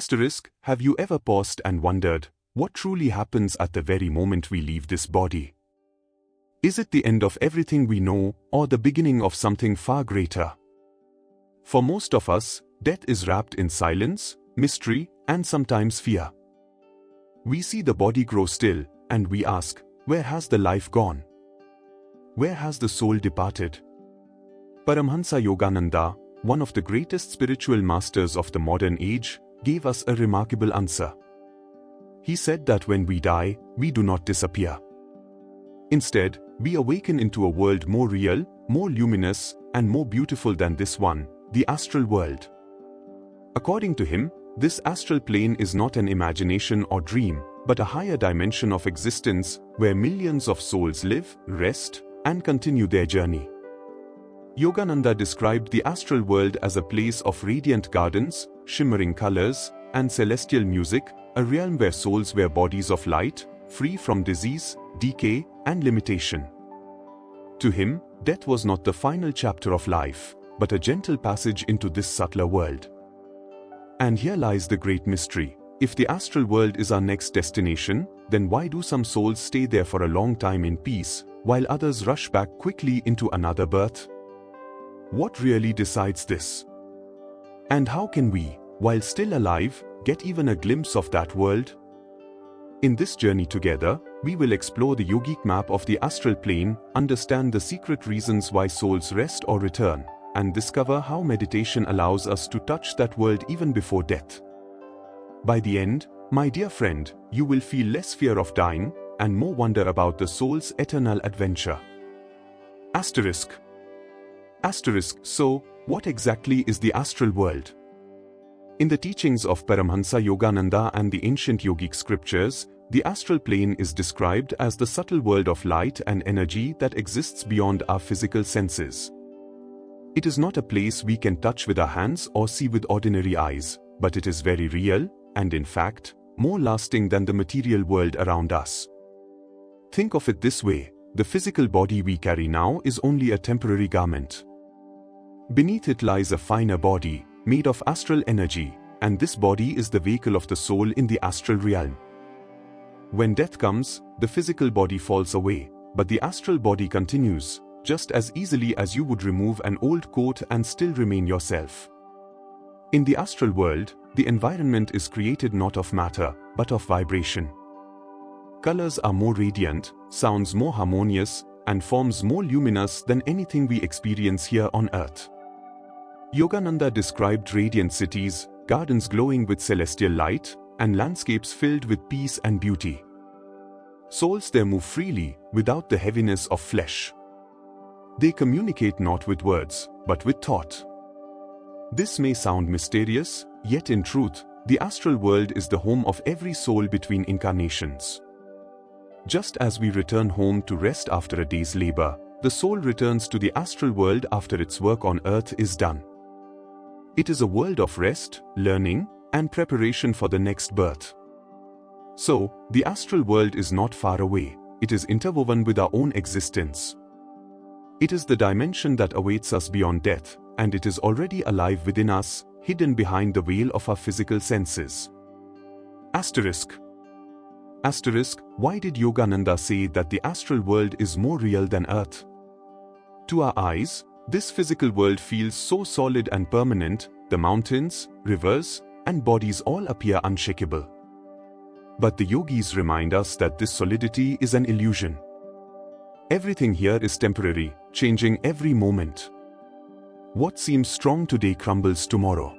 Asterisk, have you ever paused and wondered, what truly happens at the very moment we leave this body? Is it the end of everything we know, or the beginning of something far greater? For most of us, death is wrapped in silence, mystery, and sometimes fear. We see the body grow still, and we ask, where has the life gone? Where has the soul departed? Paramhansa Yogananda, one of the greatest spiritual masters of the modern age, gave us a remarkable answer. He said that when we die, we do not disappear. Instead, we awaken into a world more real, more luminous, and more beautiful than this one, the astral world. According to him, this astral plane is not an imagination or dream, but a higher dimension of existence where millions of souls live, rest, and continue their journey. Yogananda described the astral world as a place of radiant gardens, shimmering colors, and celestial music, a realm where souls wear bodies of light, free from disease, decay, and limitation. To him, death was not the final chapter of life, but a gentle passage into this subtler world. And here lies the great mystery. If the astral world is our next destination, then why do some souls stay there for a long time in peace, while others rush back quickly into another birth? What really decides this? And how can we, while still alive, get even a glimpse of that world? In this journey together, we will explore the yogic map of the astral plane, understand the secret reasons why souls rest or return, and discover how meditation allows us to touch that world even before death. By the end, my dear friend, you will feel less fear of dying, and more wonder about the soul's eternal adventure. Asterisk. So, what exactly is the astral world? In the teachings of Paramhansa Yogananda and the ancient yogic scriptures, the astral plane is described as the subtle world of light and energy that exists beyond our physical senses. It is not a place we can touch with our hands or see with ordinary eyes, but it is very real, and in fact, more lasting than the material world around us. Think of it this way, the physical body we carry now is only a temporary garment. Beneath it lies a finer body, made of astral energy, and this body is the vehicle of the soul in the astral realm. When death comes, the physical body falls away, but the astral body continues, just as easily as you would remove an old coat and still remain yourself. In the astral world, the environment is created not of matter, but of vibration. Colors are more radiant, sounds more harmonious, and forms more luminous than anything we experience here on earth. Yogananda described radiant cities, gardens glowing with celestial light, and landscapes filled with peace and beauty. Souls there move freely, without the heaviness of flesh. They communicate not with words, but with thought. This may sound mysterious, yet in truth, the astral world is the home of every soul between incarnations. Just as we return home to rest after a day's labor, the soul returns to the astral world after its work on earth is done. It is a world of rest, learning, and preparation for the next birth. So, the astral world is not far away, it is interwoven with our own existence. It is the dimension that awaits us beyond death, and it is already alive within us, hidden behind the veil of our physical senses. Asterisk. Why did Yogananda say that the astral world is more real than earth? To our eyes, this physical world feels so solid and permanent, the mountains, rivers, and bodies all appear unshakable. But the yogis remind us that this solidity is an illusion. Everything here is temporary, changing every moment. What seems strong today crumbles tomorrow.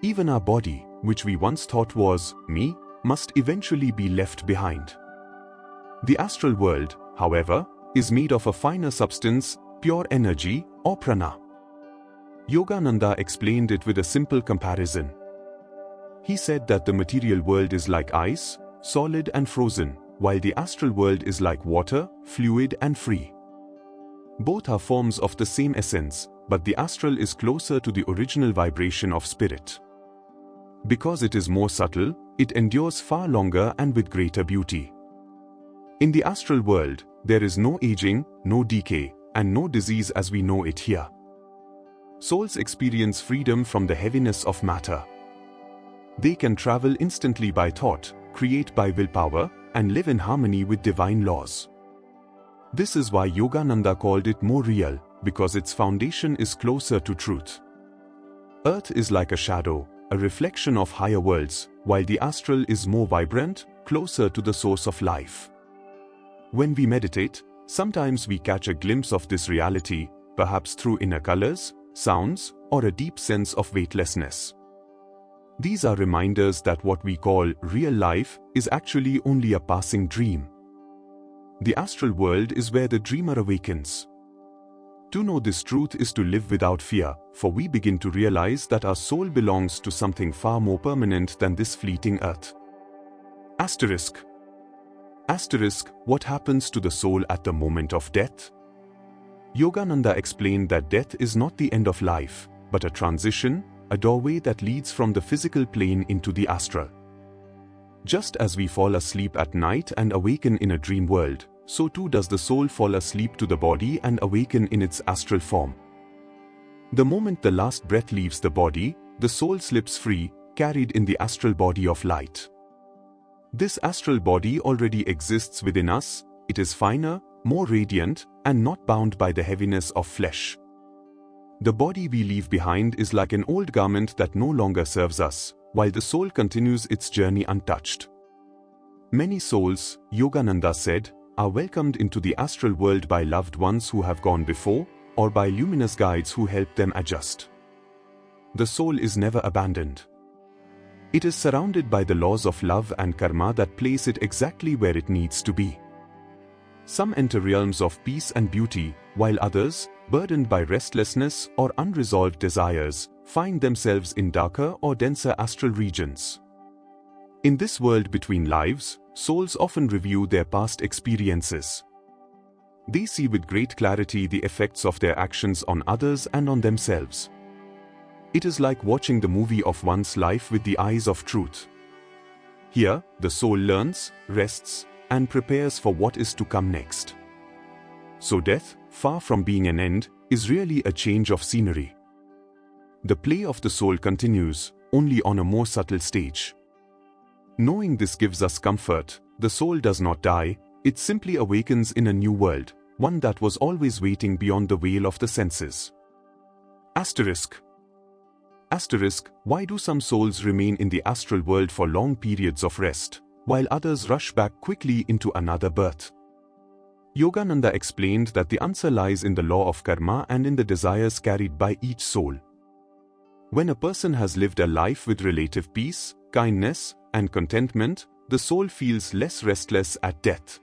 Even our body, which we once thought was me, must eventually be left behind. The astral world, however, is made of a finer substance, pure energy, or prana. Yogananda explained it with a simple comparison. He said that the material world is like ice, solid and frozen, while the astral world is like water, fluid and free. Both are forms of the same essence, but the astral is closer to the original vibration of spirit. Because it is more subtle, it endures far longer and with greater beauty. In the astral world, there is no aging, no decay, and no disease as we know it here. Souls experience freedom from the heaviness of matter. They can travel instantly by thought, create by willpower, and live in harmony with divine laws. This is why Yogananda called it more real, because its foundation is closer to truth. Earth is like a shadow, a reflection of higher worlds, while the astral is more vibrant, closer to the source of life. When we meditate, sometimes we catch a glimpse of this reality, perhaps through inner colors, sounds, or a deep sense of weightlessness. These are reminders that what we call real life is actually only a passing dream. The astral world is where the dreamer awakens. To know this truth is to live without fear, for we begin to realize that our soul belongs to something far more permanent than this fleeting earth. Asterisk. What happens to the soul at the moment of death? Yogananda explained that death is not the end of life, but a transition, a doorway that leads from the physical plane into the astral. Just as we fall asleep at night and awaken in a dream world, so too does the soul fall asleep to the body and awaken in its astral form. The moment the last breath leaves the body, the soul slips free, carried in the astral body of light. This astral body already exists within us. It is finer, more radiant, and not bound by the heaviness of flesh. The body we leave behind is like an old garment that no longer serves us, while the soul continues its journey untouched. Many souls, Yogananda said, are welcomed into the astral world by loved ones who have gone before, or by luminous guides who help them adjust. The soul is never abandoned. It is surrounded by the laws of love and karma that place it exactly where it needs to be. Some enter realms of peace and beauty, while others, burdened by restlessness or unresolved desires, find themselves in darker or denser astral regions. In this world between lives, souls often review their past experiences. They see with great clarity the effects of their actions on others and on themselves. It is like watching the movie of one's life with the eyes of truth. Here, the soul learns, rests, and prepares for what is to come next. So death, far from being an end, is really a change of scenery. The play of the soul continues, only on a more subtle stage. Knowing this gives us comfort. The soul does not die, it simply awakens in a new world, one that was always waiting beyond the veil of the senses. Asterisk. Why do some souls remain in the astral world for long periods of rest, while others rush back quickly into another birth? Yogananda explained that the answer lies in the law of karma and in the desires carried by each soul. When a person has lived a life with relative peace, kindness, and contentment, the soul feels less restless at death.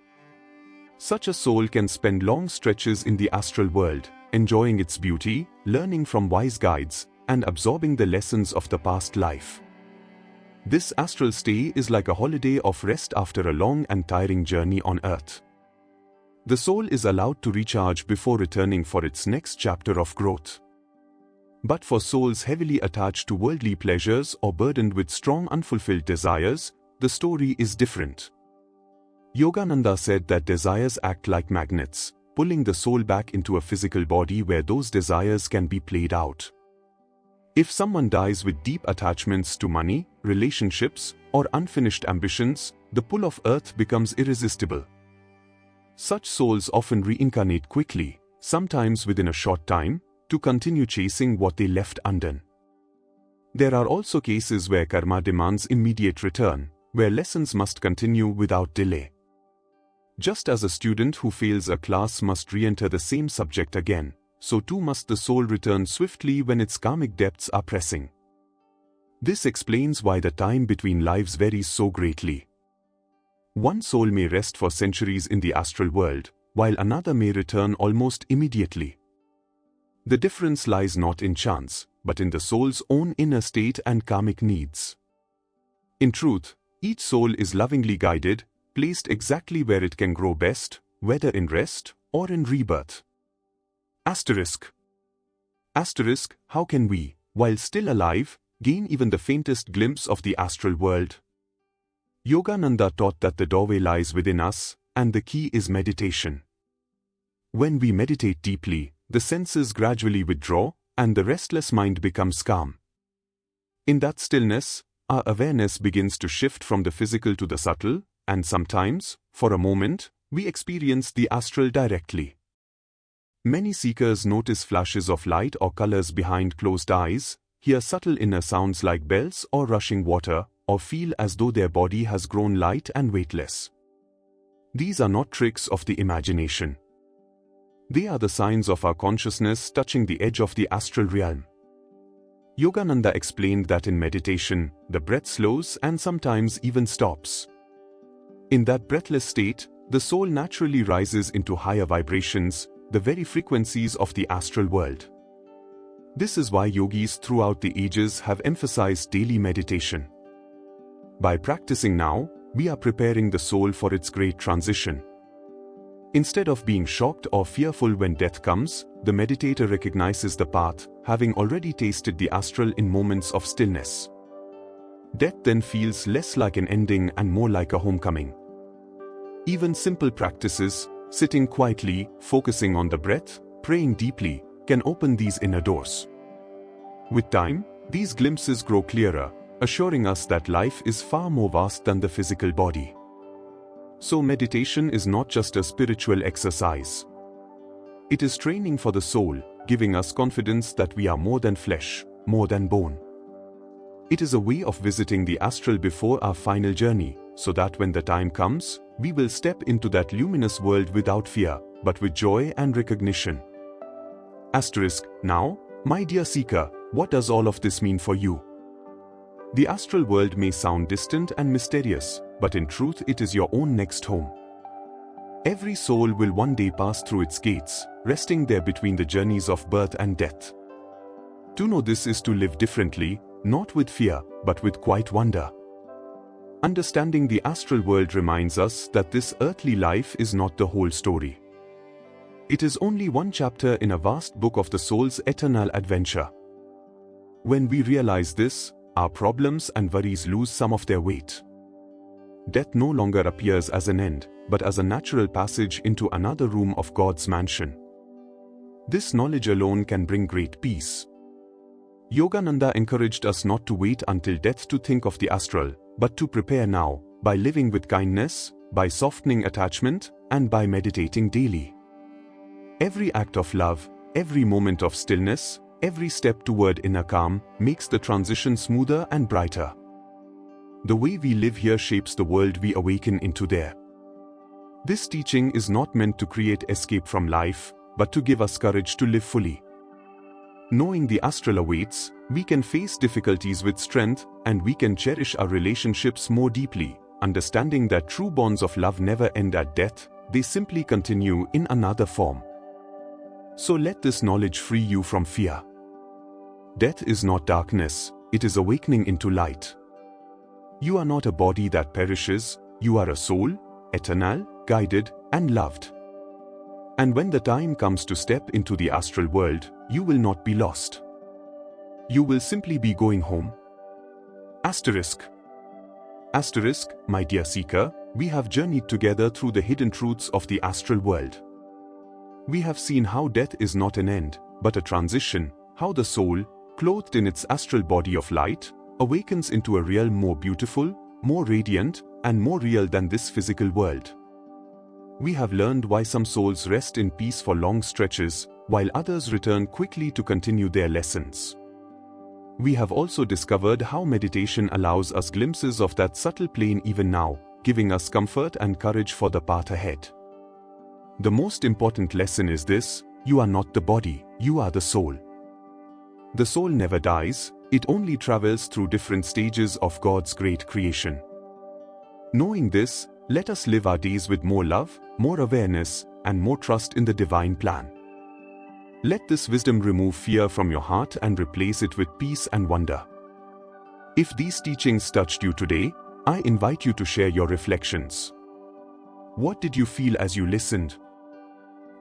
Such a soul can spend long stretches in the astral world, enjoying its beauty, learning from wise guides, and absorbing the lessons of the past life. This astral stay is like a holiday of rest after a long and tiring journey on earth. The soul is allowed to recharge before returning for its next chapter of growth. But for souls heavily attached to worldly pleasures or burdened with strong unfulfilled desires, the story is different. Yogananda said that desires act like magnets, pulling the soul back into a physical body where those desires can be played out. If someone dies with deep attachments to money, relationships, or unfinished ambitions, the pull of earth becomes irresistible. Such souls often reincarnate quickly, sometimes within a short time, to continue chasing what they left undone. There are also cases where karma demands immediate return, where lessons must continue without delay. Just as a student who fails a class must re-enter the same subject again, so too must the soul return swiftly when its karmic debts are pressing. This explains why the time between lives varies so greatly. One soul may rest for centuries in the astral world, while another may return almost immediately. The difference lies not in chance, but in the soul's own inner state and karmic needs. In truth, each soul is lovingly guided, placed exactly where it can grow best, whether in rest or in rebirth. Asterisk. How can we, while still alive, gain even the faintest glimpse of the astral world? Yogananda taught that the doorway lies within us, and the key is meditation. When we meditate deeply, the senses gradually withdraw, and the restless mind becomes calm. In that stillness, our awareness begins to shift from the physical to the subtle, and sometimes, for a moment, we experience the astral directly. Many seekers notice flashes of light or colors behind closed eyes, hear subtle inner sounds like bells or rushing water, or feel as though their body has grown light and weightless. These are not tricks of the imagination. They are the signs of our consciousness touching the edge of the astral realm. Yogananda explained that in meditation, the breath slows and sometimes even stops. In that breathless state, the soul naturally rises into higher vibrations, the very frequencies of the astral world. This is why yogis throughout the ages have emphasized daily meditation. By practicing now, we are preparing the soul for its great transition. Instead of being shocked or fearful when death comes, the meditator recognizes the path, having already tasted the astral in moments of stillness. Death then feels less like an ending and more like a homecoming. Even simple practices, sitting quietly, focusing on the breath, praying deeply, can open these inner doors. With time, these glimpses grow clearer, assuring us that life is far more vast than the physical body. So meditation is not just a spiritual exercise. It is training for the soul, giving us confidence that we are more than flesh, more than bone. It is a way of visiting the astral before our final journey, so that when the time comes, we will step into that luminous world without fear, but with joy and recognition. Now, my dear seeker, what does all of this mean for you? The astral world may sound distant and mysterious, but in truth it is your own next home. Every soul will one day pass through its gates, resting there between the journeys of birth and death. To know this is to live differently, not with fear, but with quiet wonder. Understanding the astral world reminds us that this earthly life is not the whole story. It is only one chapter in a vast book of the soul's eternal adventure. When we realize this, our problems and worries lose some of their weight. Death no longer appears as an end, but as a natural passage into another room of God's mansion. This knowledge alone can bring great peace. Yogananda encouraged us not to wait until death to think of the astral, but to prepare now, by living with kindness, by softening attachment, and by meditating daily. Every act of love, every moment of stillness, every step toward inner calm makes the transition smoother and brighter. The way we live here shapes the world we awaken into there. This teaching is not meant to create escape from life, but to give us courage to live fully. Knowing the astral awaits, we can face difficulties with strength, and we can cherish our relationships more deeply, understanding that true bonds of love never end at death, they simply continue in another form. So let this knowledge free you from fear. Death is not darkness, it is awakening into light. You are not a body that perishes, you are a soul, eternal, guided, and loved. And when the time comes to step into the astral world, you will not be lost. You will simply be going home. Asterisk, my dear seeker, we have journeyed together through the hidden truths of the astral world. We have seen how death is not an end, but a transition, how the soul, clothed in its astral body of light, awakens into a realm more beautiful, more radiant, and more real than this physical world. We have learned why some souls rest in peace for long stretches, while others return quickly to continue their lessons. We have also discovered how meditation allows us glimpses of that subtle plane even now, giving us comfort and courage for the path ahead. The most important lesson is this: you are not the body, you are the soul. The soul never dies, it only travels through different stages of God's great creation. Knowing this, let us live our days with more love, more awareness, and more trust in the divine plan. Let this wisdom remove fear from your heart and replace it with peace and wonder. If these teachings touched you today, I invite you to share your reflections. What did you feel as you listened?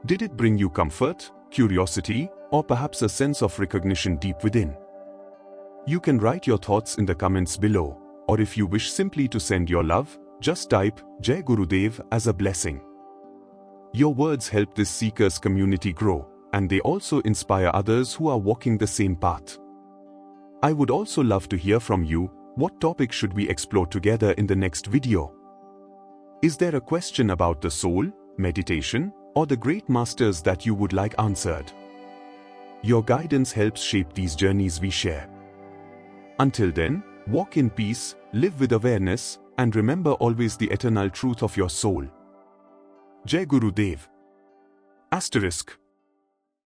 Did it bring you comfort, curiosity, or perhaps a sense of recognition deep within? You can write your thoughts in the comments below, or if you wish simply to send your love, just type Jai Gurudev as a blessing. Your words help this seekers community grow, and they also inspire others who are walking the same path. I would also love to hear from you. What topic should we explore together in the next video? Is there a question about the soul, meditation, or the great masters that you would like answered? Your guidance helps shape these journeys we share. Until then, walk in peace, live with awareness, and remember always the eternal truth of your soul. Jai Gurudev. **